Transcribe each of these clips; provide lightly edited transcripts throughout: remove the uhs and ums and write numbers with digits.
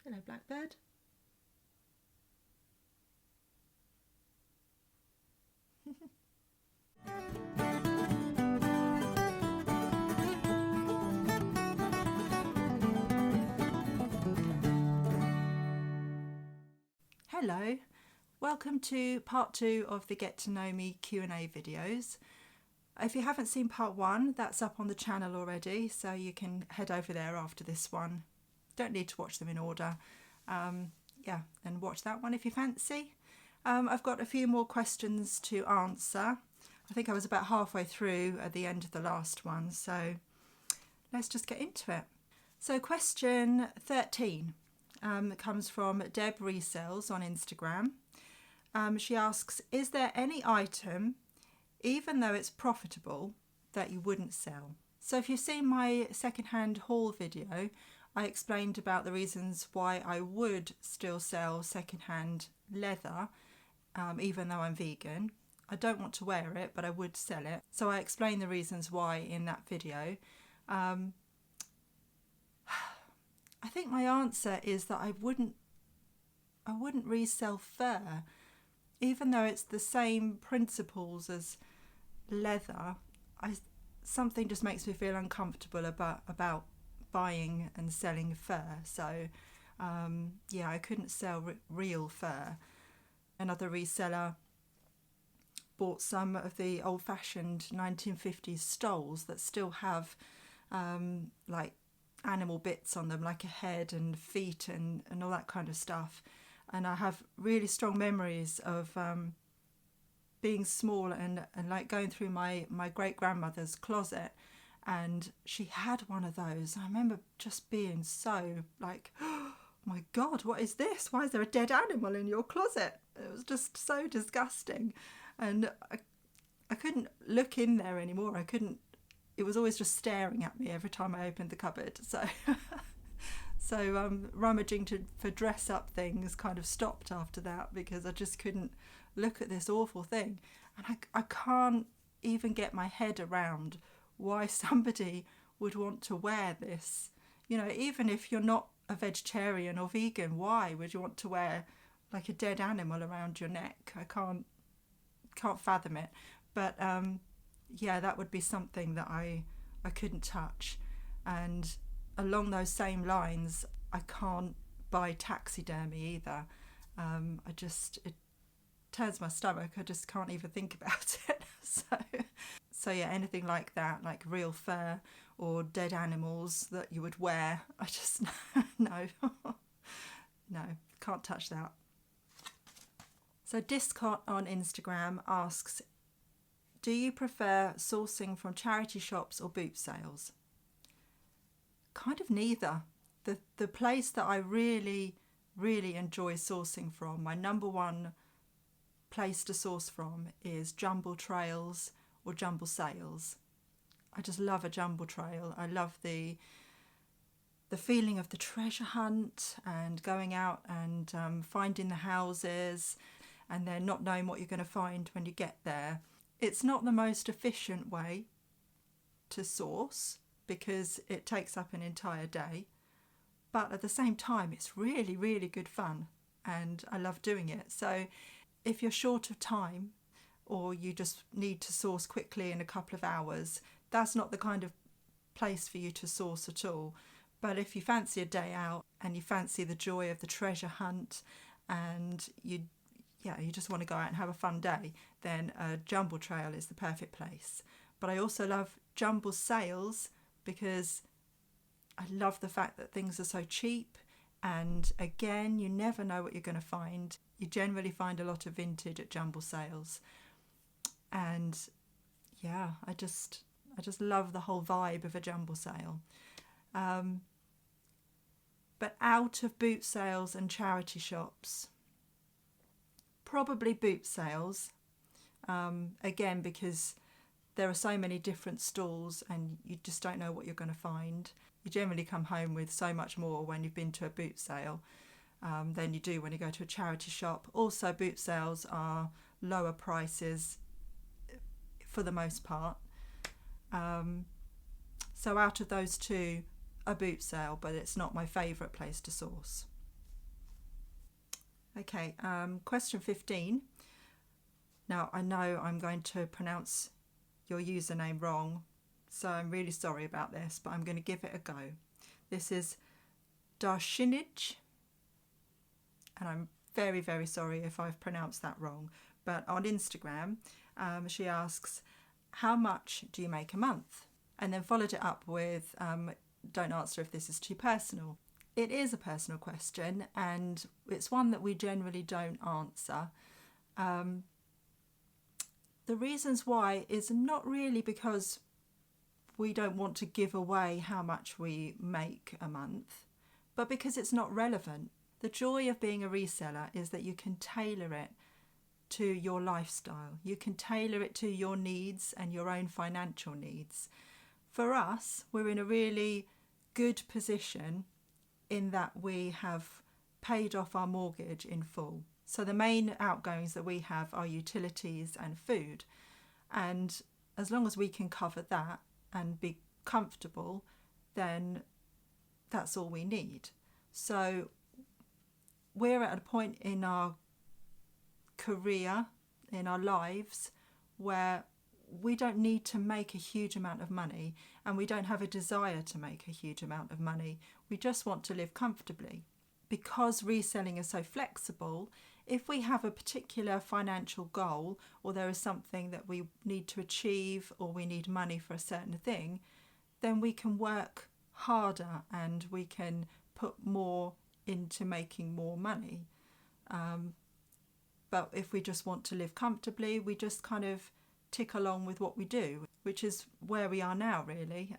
Hello, Blackbird. Hello, welcome to part 2 of the Get to Know Me Q&A videos. If you haven't seen part 1, that's up on the channel already, so you can head over there after this one. Don't need to watch them in order. And watch that one if you fancy. I've got a few more questions to answer. I think I was about halfway through at the end of the last one, so let's just get into it. So question 13 comes from Deb Resells on Instagram. She asks, is there any item, even though it's profitable, that you wouldn't sell? So if you've seen my secondhand haul video, I explained about the reasons why I would still sell secondhand leather, even though I'm vegan. I don't want to wear it, but I would sell it. So I explained the reasons why in that video. I think my answer is that I wouldn't resell fur, even though it's the same principles as leather. Something just makes me feel uncomfortable about buying and selling fur. So I couldn't sell real fur. Another reseller bought some of the old-fashioned 1950s stoles that still have like animal bits on them, like a head and feet and all that kind of stuff. And I have really strong memories of being small and like going through my great-grandmother's closet, and she had one of those. I remember just being so like, oh my God, what is this? Why is there a dead animal in your closet? It was just so disgusting. And I couldn't look in there anymore. It was always just staring at me every time I opened the cupboard. So rummaging for dress up things kind of stopped after that, because I just couldn't look at this awful thing. And I can't even get my head around why somebody would want to wear this. You know, even if you're not a vegetarian or vegan, why would you want to wear like a dead animal around your neck? I can't fathom it. But that would be something that I couldn't touch. And along those same lines, I can't buy taxidermy either. It turns my stomach. I just can't even think about it. So anything like that, like real fur or dead animals that you would wear, I just no, can't touch that. So Discot on Instagram asks, do you prefer sourcing from charity shops or boot sales? Kind of neither. The place that I really, really enjoy sourcing from, my number one place to source from, is jumble trails or jumble sales. I just love a jumble trail. I love the feeling of the treasure hunt and going out and finding the houses and then not knowing what you're going to find when you get there. It's not the most efficient way to source because it takes up an entire day, but at the same time it's really, really good fun and I love doing it. So if you're short of time or you just need to source quickly in a couple of hours, that's not the kind of place for you to source at all. But if you fancy a day out and you fancy the joy of the treasure hunt and you just want to go out and have a fun day, then a jumble trail is the perfect place. But I also love jumble sales because I love the fact that things are so cheap, and again, you never know what you're going to find. You generally find a lot of vintage at jumble sales. And I just love the whole vibe of a jumble sale. But out of boot sales and charity shops, probably boot sales, again, because there are so many different stalls and you just don't know what you're going to find. You generally come home with so much more when you've been to a boot sale than you do when you go to a charity shop. Also, boot sales are lower prices for the most part. So out of those two, a boot sale, but it's not my favourite place to source. Okay, question 15. Now, I know I'm going to pronounce your username wrong, so I'm really sorry about this, but I'm going to give it a go. This is Darshinij, and I'm very, very sorry if I've pronounced that wrong. But on Instagram, she asks, how much do you make a month? And then followed it up with, don't answer if this is too personal. It is a personal question, and it's one that we generally don't answer. The reasons why is not really because we don't want to give away how much we make a month, but because it's not relevant. The joy of being a reseller is that you can tailor it to your lifestyle. You can tailor it to your needs and your own financial needs. For us, we're in a really good position in that we have paid off our mortgage in full. So the main outgoings that we have are utilities and food. And as long as we can cover that and be comfortable, then that's all we need. So we're at a point in our career, in our lives, where we don't need to make a huge amount of money, and we don't have a desire to make a huge amount of money. We just want to live comfortably. Because reselling is so flexible, if we have a particular financial goal, or there is something that we need to achieve, or we need money for a certain thing, then we can work harder and we can put more into making more money. But if we just want to live comfortably, we just kind of tick along with what we do, which is where we are now, really,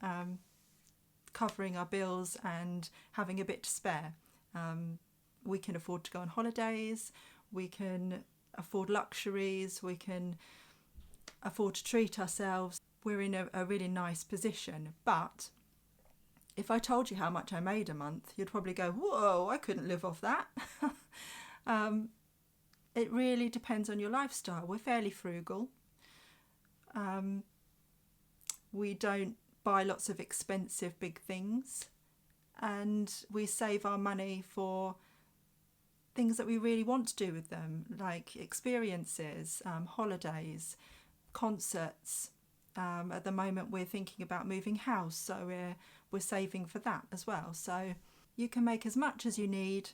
covering our bills and having a bit to spare. We can afford to go on holidays, we can afford luxuries, we can afford to treat ourselves. We're in a really nice position. But if I told you how much I made a month, you'd probably go, whoa, I couldn't live off that. It really depends on your lifestyle. We're fairly frugal. We don't buy lots of expensive big things, and we save our money for things that we really want to do with them, like experiences, holidays, concerts. At the moment we're thinking about moving house, so we're saving for that as well. So you can make as much as you need,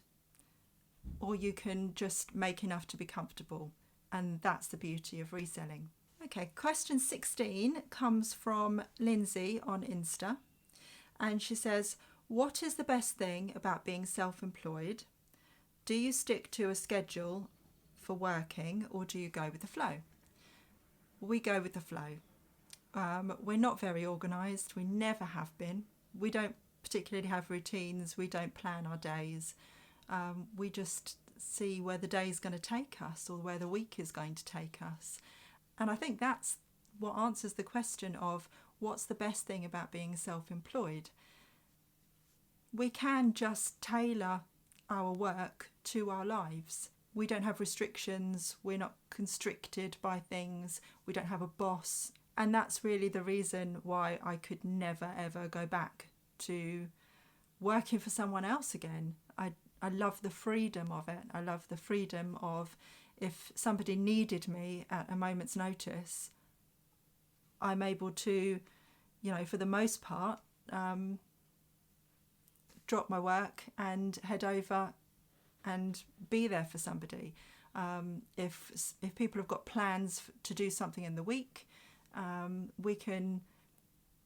or you can just make enough to be comfortable, and that's the beauty of reselling. Okay, question 16 comes from Lindsay on Insta, and she says, what is the best thing about being self-employed? Do you stick to a schedule for working, or do you go with the flow? We go with the flow. We're not very organised. We never have been. We don't particularly have routines. We don't plan our days. We just see where the day is going to take us, or where the week is going to take us. And I think that's what answers the question of what's the best thing about being self-employed. We can just tailor our work to our lives. We don't have restrictions. We're not constricted by things. We don't have a boss. And that's really the reason why I could never, ever go back to working for someone else again. I love the freedom of it. I love the freedom of, if somebody needed me at a moment's notice, I'm able to, for the most part, drop my work and head over and be there for somebody. If people have got plans to do something in the week, we can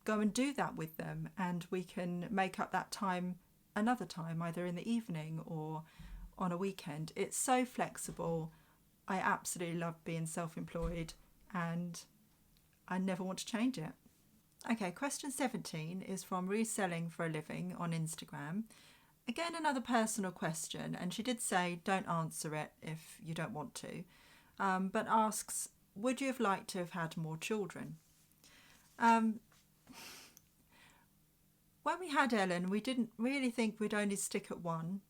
go and do that with them, and we can make up that time another time, either in the evening or on a weekend. It's so flexible. I absolutely love being self-employed, and I never want to change it. Okay, question 17 is from Reselling for a Living on Instagram. Again, another personal question, and she did say don't answer it if you don't want to, but asks, would you have liked to have had more children? When we had Ellen, we didn't really think we'd only stick at one.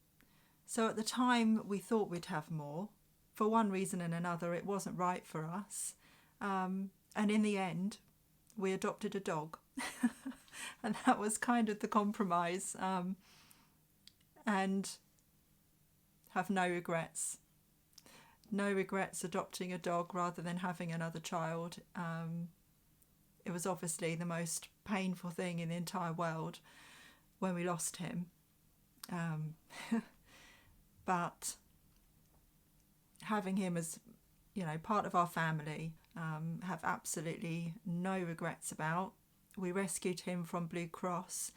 So at the time we thought we'd have more. For one reason and another, it wasn't right for us. And in the end, we adopted a dog. And that was kind of the compromise. And have no regrets. no regrets adopting a dog rather than having another child. It was obviously the most painful thing in the entire world when we lost him. But having him as, part of our family, have absolutely no regrets about. We rescued him from Blue Cross,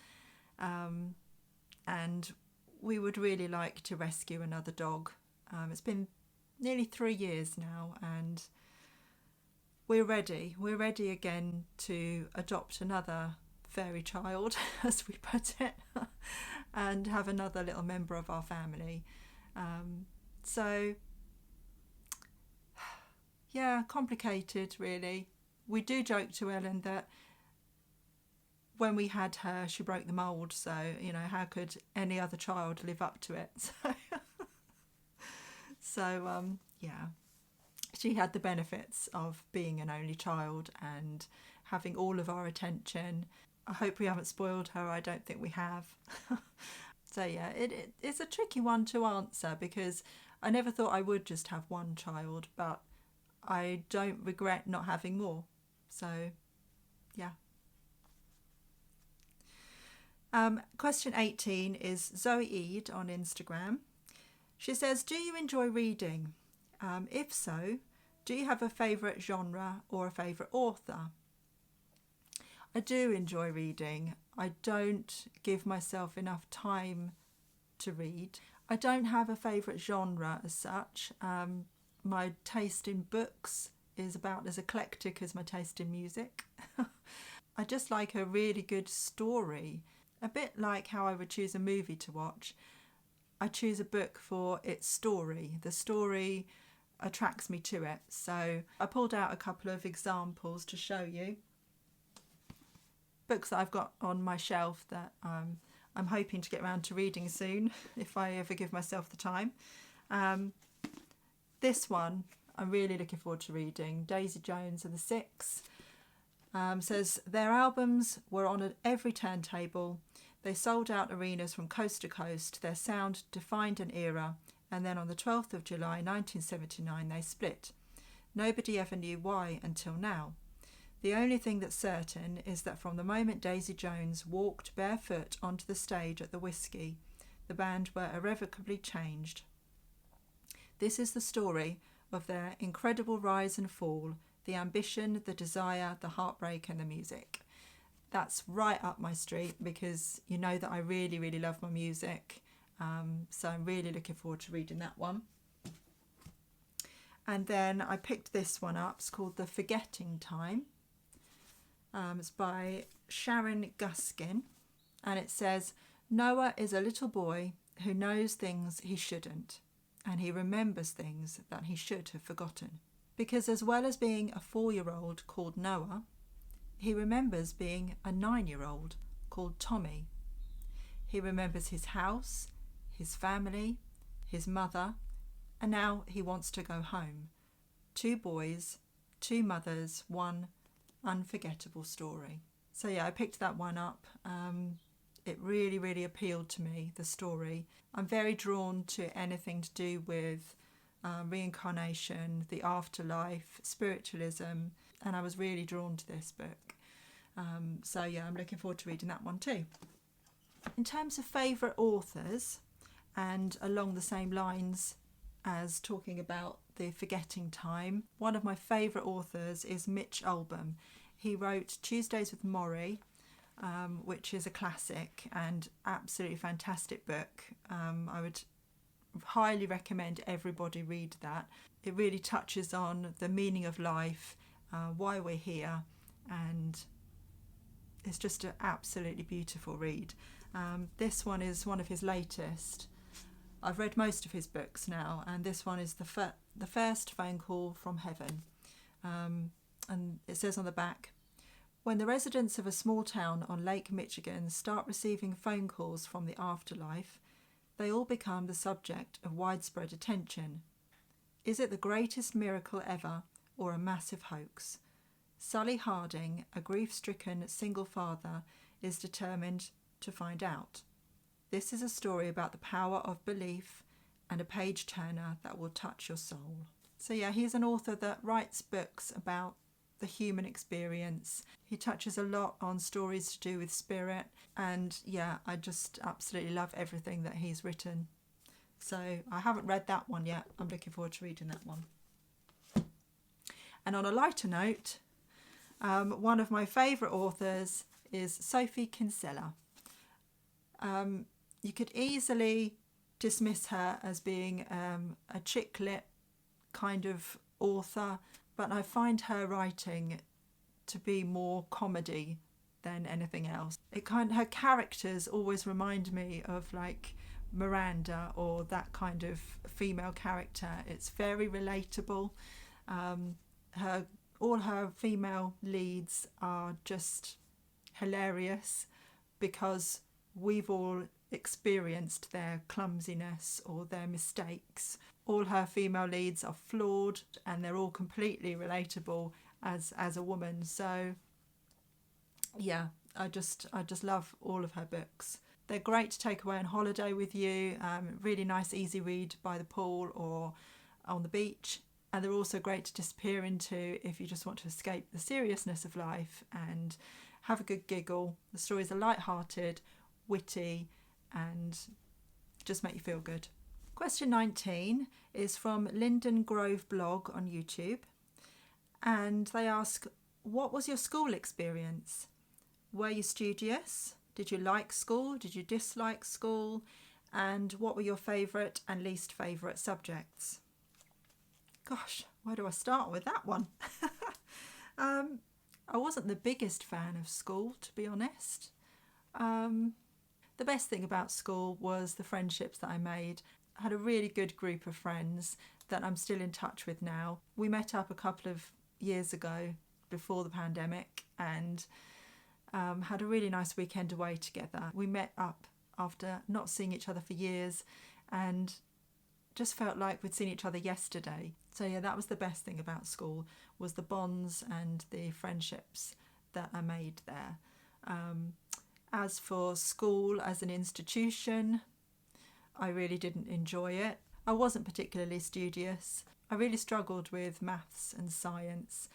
and we would really like to rescue another dog. It's been nearly 3 years now, and we're ready. We're ready again to adopt another fairy child, as we put it, and have another little member of our family. So, yeah, complicated, really. We do joke to Ellen that when we had her, she broke the mould, so, how could any other child live up to it? So, yeah, she had the benefits of being an only child and having all of our attention. I hope we haven't spoiled her. I don't think we have. So, yeah, it's a tricky one to answer, because I never thought I would just have one child, but I don't regret not having more. So, yeah. Question 18 is Zoe Eid on Instagram. She says, do you enjoy reading? If so, do you have a favourite genre or a favourite author? I do enjoy reading. I don't give myself enough time to read. I don't have a favourite genre as such. My taste in books is about as eclectic as my taste in music. I just like a really good story. A bit like how I would choose a movie to watch. I choose a book for its story. The story attracts me to it. So I pulled out a couple of examples to show you. Books that I've got on my shelf that I'm hoping to get around to reading soon, if I ever give myself the time. This one I'm really looking forward to reading, Daisy Jones and the Six. Says their albums were on every turntable. They sold out arenas from coast to coast. Their sound defined an era, and then on the 12th of July 1979 they split. Nobody ever knew why until now. The only thing that's certain is that from the moment Daisy Jones walked barefoot onto the stage at the Whiskey, the band were irrevocably changed. This is the story of their incredible rise and fall, the ambition, the desire, the heartbreak and the music. That's right up my street, because you know that I really, really love my music. So I'm really looking forward to reading that one. And then I picked this one up. It's called The Forgetting Time. It's by Sharon Guskin. And it says, Noah is a little boy who knows things he shouldn't, and he remembers things that he should have forgotten. Because as well as being a 4-year-old called Noah, he remembers being a 9-year-old called Tommy. He remembers his house, his family, his mother, and now he wants to go home. 2 boys, 2 mothers, 1 unforgettable story. So yeah, I picked that one up. It really, really appealed to me, the story. I'm very drawn to anything to do with reincarnation, the afterlife, spiritualism, and I was really drawn to this book. So yeah, I'm looking forward to reading that one too. In terms of favourite authors, and along the same lines as talking about The Forgetting Time, one of my favourite authors is Mitch Albom. He wrote Tuesdays with Morrie, which is a classic and absolutely fantastic book. I would highly recommend everybody read that. It really touches on the meaning of life, why we're here, and it's just an absolutely beautiful read. This one is one of his latest. I've read most of his books now, and this one is the first phone call from heaven. And it says on the back, when the residents of a small town on Lake Michigan start receiving phone calls from the afterlife, they all become the subject of widespread attention. Is it the greatest miracle ever, or a massive hoax? Sully Harding, a grief-stricken single father, is determined to find out. This is a story about the power of belief and a page-turner that will touch your soul. So yeah, he's an author that writes books about the human experience. He touches a lot on stories to do with spirit, and yeah, I just absolutely love everything that he's written. So I haven't read that one yet. I'm looking forward to reading that one. And on a lighter note, one of my favourite authors is Sophie Kinsella. You could easily dismiss her as being a chick lit kind of author, but I find her writing to be more comedy than anything else. Her characters always remind me of like Miranda or that kind of female character. It's very relatable. All her female leads are just hilarious because we've all experienced their clumsiness or their mistakes. All her female leads are flawed and they're all completely relatable as a woman. So yeah, I just love all of her books. They're great to take away on holiday with you. Really nice, easy read by the pool or on the beach. And they're also great to disappear into if you just want to escape the seriousness of life and have a good giggle. The stories are light-hearted, witty, and just make you feel good. Question 19 is from Linden Grove blog on YouTube. And they ask, what was your school experience? Were you studious? Did you like school? Did you dislike school? And what were your favourite and least favourite subjects? Gosh, where do I start with that one? I wasn't the biggest fan of school, to be honest. The best thing about school was the friendships that I made. I had a really good group of friends that I'm still in touch with now. We met up a couple of years ago before the pandemic and had a really nice weekend away together. We met up after not seeing each other for years and just felt like we'd seen each other yesterday. So yeah, that was the best thing about school, was the bonds and the friendships that I made there. As for school as an institution, I really didn't enjoy it. I wasn't particularly studious. I really struggled with maths and science.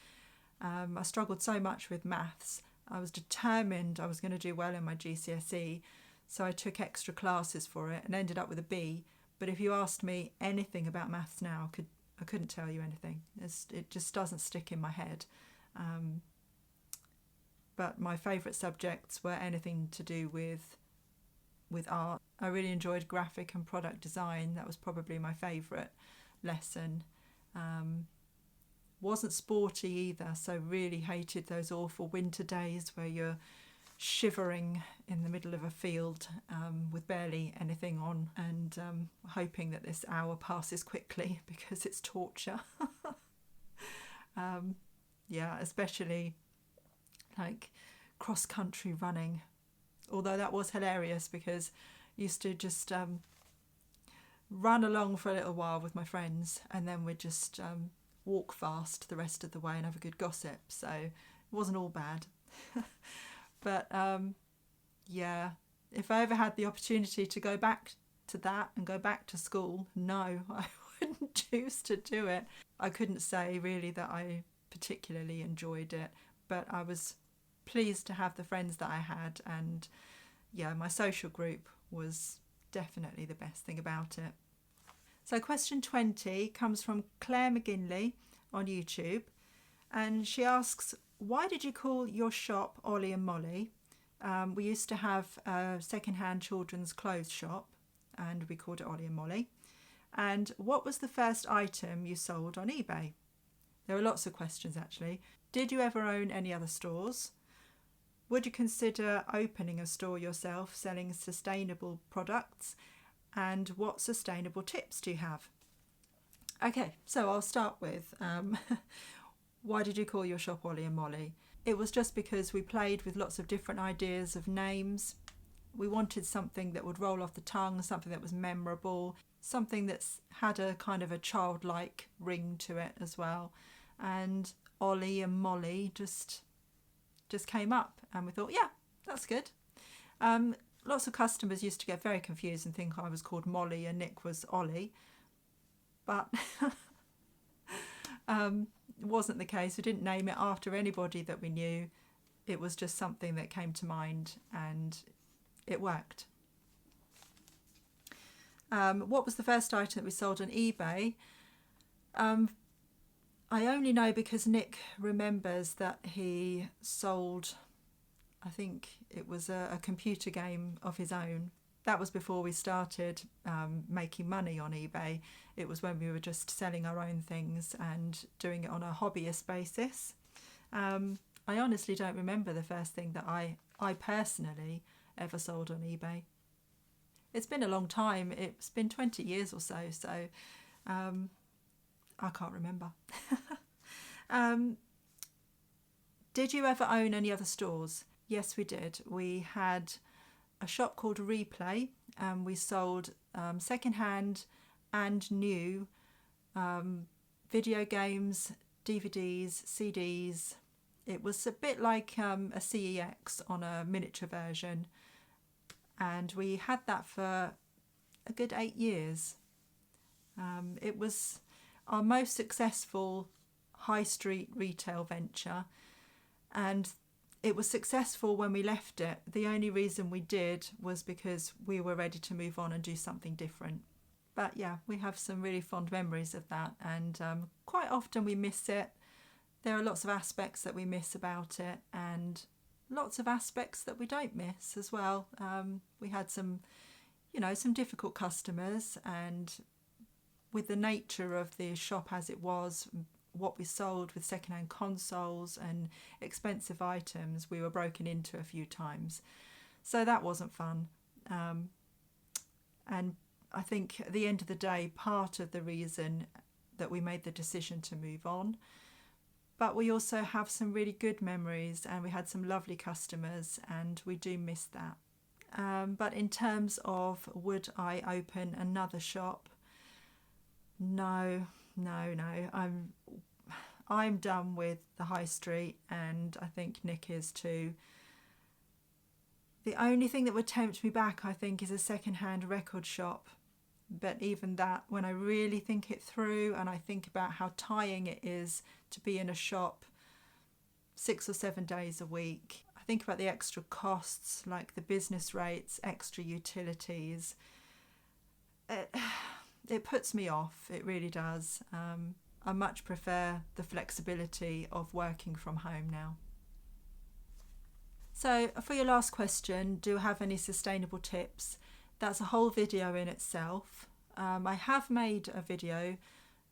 I struggled so much with maths. I was determined I was going to do well in my GCSE, so I took extra classes for it and ended up with a B. But if you asked me anything about maths now, I couldn't tell you anything. It just doesn't stick in my head. But my favourite subjects were anything to do with art. I really enjoyed graphic and product design. That was probably my favourite lesson. Wasn't sporty either, so really hated those awful winter days where you're shivering in the middle of a field with barely anything on and hoping that this hour passes quickly because it's torture. Yeah, especially like cross-country running, although that was hilarious because I used to just run along for a little while with my friends and then we'd just walk fast the rest of the way and have a good gossip, so it wasn't all bad. But yeah, if I ever had the opportunity to go back to that and go back to school, no, I wouldn't choose to do it. I couldn't say really that I particularly enjoyed it, but I was pleased to have the friends that I had, and yeah, my social group was definitely the best thing about it. So question 20 comes from Claire McGinley on YouTube, and she asks, why did you call your shop Ollie and Molly? We used to have a second-hand children's clothes shop and we called it Ollie and Molly. And what was the first item you sold on eBay? There are lots of questions actually. Did you ever own any other stores? Would you consider opening a store yourself selling sustainable products? And what sustainable tips do you have? Okay, so I'll start with why did you call your shop Ollie and Molly? It was just because we played with lots of different ideas of names. We wanted something that would roll off the tongue, something that was memorable, something that's had a kind of a childlike ring to it as well. And Ollie and Molly just came up and we thought, yeah, that's good. Lots of customers used to get very confused and think I was called Molly and Nick was Ollie. But It wasn't the case. We didn't name it after anybody that we knew. It was just something that came to mind and it worked. What was the first item that we sold on eBay? I only know because Nick remembers that he sold, I think it was a computer game of his own. That was before we started making money on eBay. It was when we were just selling our own things and doing it on a hobbyist basis. I honestly don't remember the first thing that I personally ever sold on eBay. It's been a long time. It's been 20 years or so, so I can't remember. Did you ever own any other stores? Yes, we did. We had a shop called Replay, and we sold secondhand and new video games, DVDs, CDs. It was a bit like a CEX on a miniature version, and we had that for a good 8 years. It was our most successful high street retail venture, and it was successful when we left it. The only reason we did was because we were ready to move on and do something different. But yeah, we have some really fond memories of that, and quite often we miss it. There are lots of aspects that we miss about it, and lots of aspects that we don't miss as well. We had some difficult customers, and with the nature of the shop as it was, what we sold with secondhand consoles and expensive items, we were broken into a few times. So that wasn't fun. And I think at the end of the day, part of the reason that we made the decision to move on, but we also have some really good memories, and we had some lovely customers, and we do miss that. But in terms of would I open another shop? No. I'm done with the high street, and I think Nick is too. The only thing that would tempt me back, I think, is a second-hand record shop. But even that, when I really think it through and I think about how tiring it is to be in a shop 6 or 7 days a week, I think about the extra costs, like the business rates, extra utilities. It puts me off, it really does. I much prefer the flexibility of working from home now. So for your last question, do I have any sustainable tips? That's a whole video in itself. I have made a video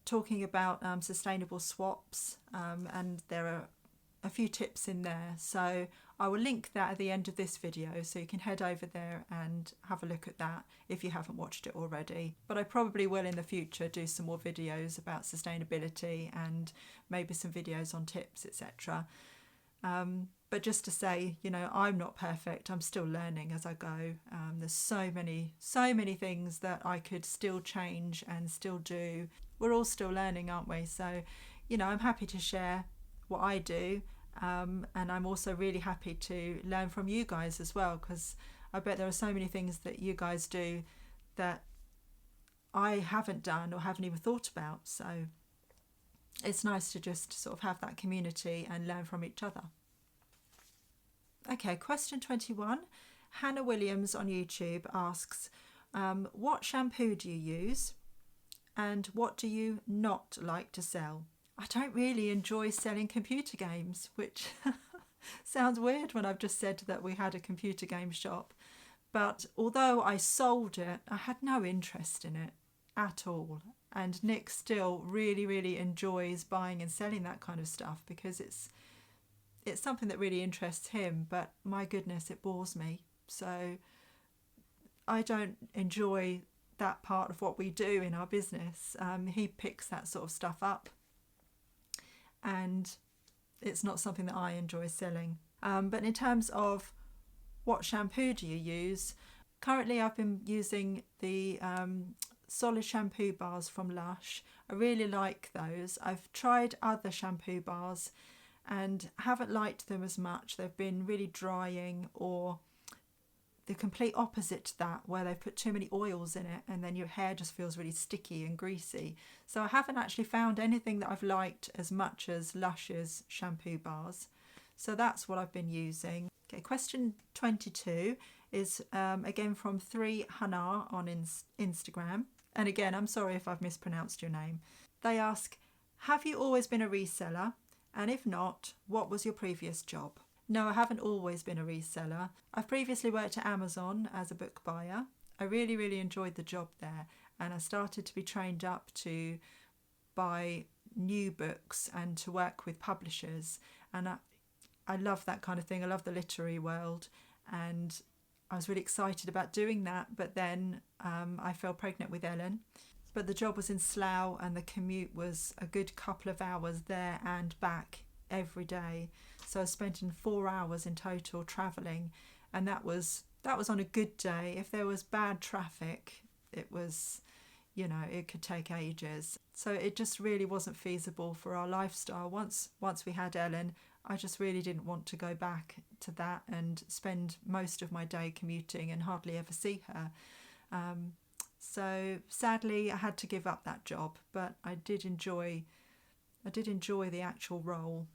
talking about sustainable swaps, and there are a few tips in there. So I will link that at the end of this video, so you can head over there and have a look at that if you haven't watched it already. But I probably will in the future do some more videos about sustainability and maybe some videos on tips, etc. But just to say, I'm not perfect. I'm still learning as I go. There's so many things that I could still change and still do. We're all still learning, aren't we? So, I'm happy to share what I do. And I'm also really happy to learn from you guys as well, because I bet there are so many things that you guys do that I haven't done or haven't even thought about. So it's nice to just sort of have that community and learn from each other. Okay, question 21. Hannah Williams on YouTube asks, what shampoo do you use and what do you not like to sell? I don't really enjoy selling computer games, which sounds weird when I've just said that we had a computer game shop. But although I sold it, I had no interest in it at all. And Nick still really, really enjoys buying and selling that kind of stuff because it's something that really interests him, but my goodness, it bores me. So I don't enjoy that part of what we do in our business. He picks that sort of stuff up, and it's not something that I enjoy selling. But in terms of what shampoo do you use, currently I've been using the solid shampoo bars from Lush. I really like those. I've tried other shampoo bars and haven't liked them as much. They've been really drying, or the complete opposite to that, where they put too many oils in it and then your hair just feels really sticky and greasy. So I haven't actually found anything that I've liked as much as Lush's shampoo bars. So that's what I've been using. Okay, question 22 is again from 3Hana on Instagram. And again, I'm sorry if I've mispronounced your name. They ask, have you always been a reseller? And if not, what was your previous job? No, I haven't always been a reseller. I've previously worked at Amazon as a book buyer. I really, really enjoyed the job there, and I started to be trained up to buy new books and to work with publishers. And I love that kind of thing. I love the literary world, and I was really excited about doing that. But then I fell pregnant with Ellen. But the job was in Slough, and the commute was a good couple of hours there and back every day. So I was spending 4 hours in total travelling, and that was on a good day. If there was bad traffic, it was, it could take ages. So it just really wasn't feasible for our lifestyle. Once we had Ellen, I just really didn't want to go back to that and spend most of my day commuting and hardly ever see her. So sadly, I had to give up that job, but I did enjoy the actual role.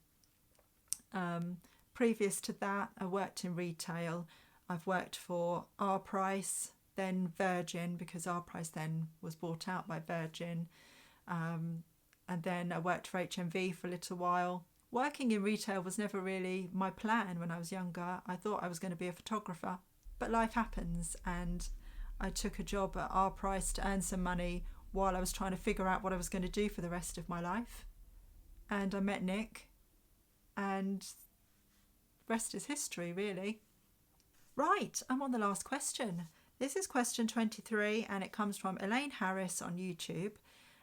Previous to that, I worked in retail. I've worked for Our Price, then Virgin, because Our Price then was bought out by Virgin. And then I worked for HMV for a little while. Working in retail was never really my plan when I was younger. I thought I was going to be a photographer, but life happens, and I took a job at Our Price to earn some money while I was trying to figure out what I was going to do for the rest of my life. And I met Nick, and rest is history, really. Right, I'm on the last question. This is question 23, and it comes from Elaine Harris on YouTube.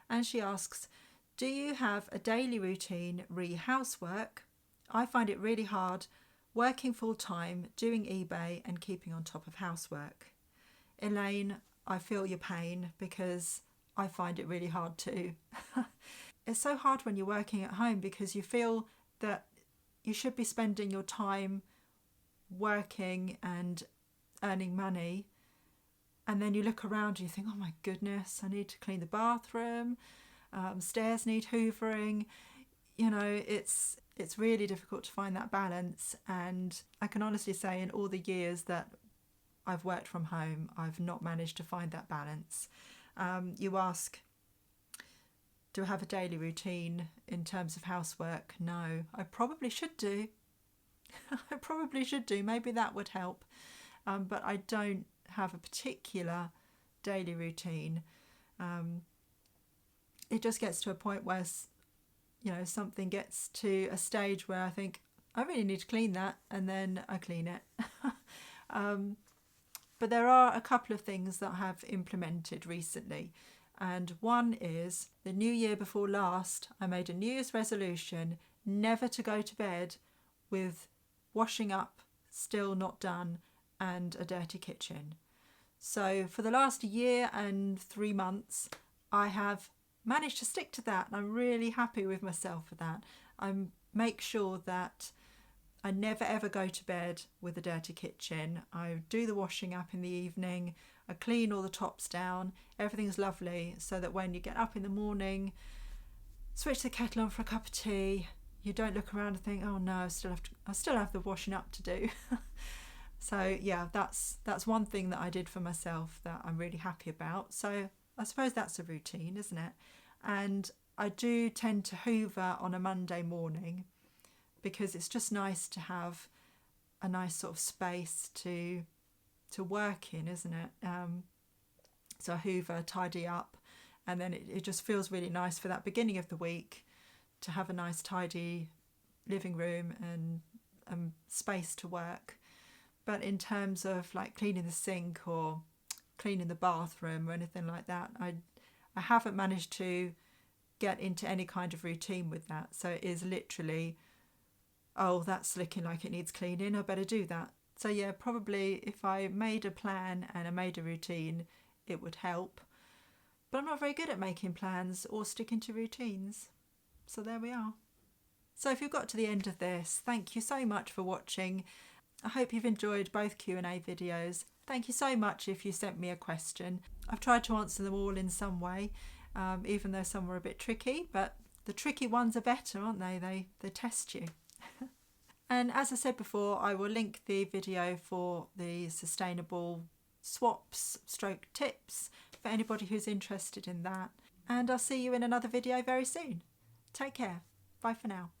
And she asks, do you have a daily routine re housework? I find it really hard working full time, doing eBay and keeping on top of housework. Elaine, I feel your pain because I find it really hard too. It's so hard when you're working at home because you feel that you should be spending your time working and earning money, and then you look around and you think, oh my goodness, I need to clean the bathroom, stairs need hoovering. It's really difficult to find that balance, and I can honestly say in all the years that I've worked from home, I've not managed to find that balance. You ask, do I have a daily routine in terms of housework? No, I probably should do. I probably should do. Maybe that would help. But I don't have a particular daily routine. It just gets to a point where, something gets to a stage where I think, I really need to clean that, and then I clean it. But there are a couple of things that I have implemented recently. And one is the New Year before last, I made a New Year's resolution never to go to bed with washing up still not done and a dirty kitchen. So for the last year and 3 months, I have managed to stick to that, and I'm really happy with myself for that. I make sure that I never ever go to bed with a dirty kitchen. I do the washing up in the evening. I clean all the tops down. Everything's lovely, so that when you get up in the morning, switch the kettle on for a cup of tea, you don't look around and think, oh no, I still have the washing up to do. So yeah, that's one thing that I did for myself that I'm really happy about. So I suppose that's a routine, isn't it? And I do tend to hoover on a Monday morning, because it's just nice to have a nice sort of space to work in, isn't it? So I hoover, tidy up, and then it just feels really nice for that beginning of the week to have a nice tidy living room and space to work. But in terms of like cleaning the sink or cleaning the bathroom or anything like that, I haven't managed to get into any kind of routine with that. So it is literally, oh, that's looking like it needs cleaning, I better do that. So yeah, probably if I made a plan and I made a routine, it would help. But I'm not very good at making plans or sticking to routines. So there we are. So if you've got to the end of this, thank you so much for watching. I hope you've enjoyed both Q&A videos. Thank you so much if you sent me a question. I've tried to answer them all in some way, even though some were a bit tricky, but the tricky ones are better, aren't they? They test you. And as I said before, I will link the video for the sustainable swaps stroke tips for anybody who's interested in that. And I'll see you in another video very soon. Take care. Bye for now.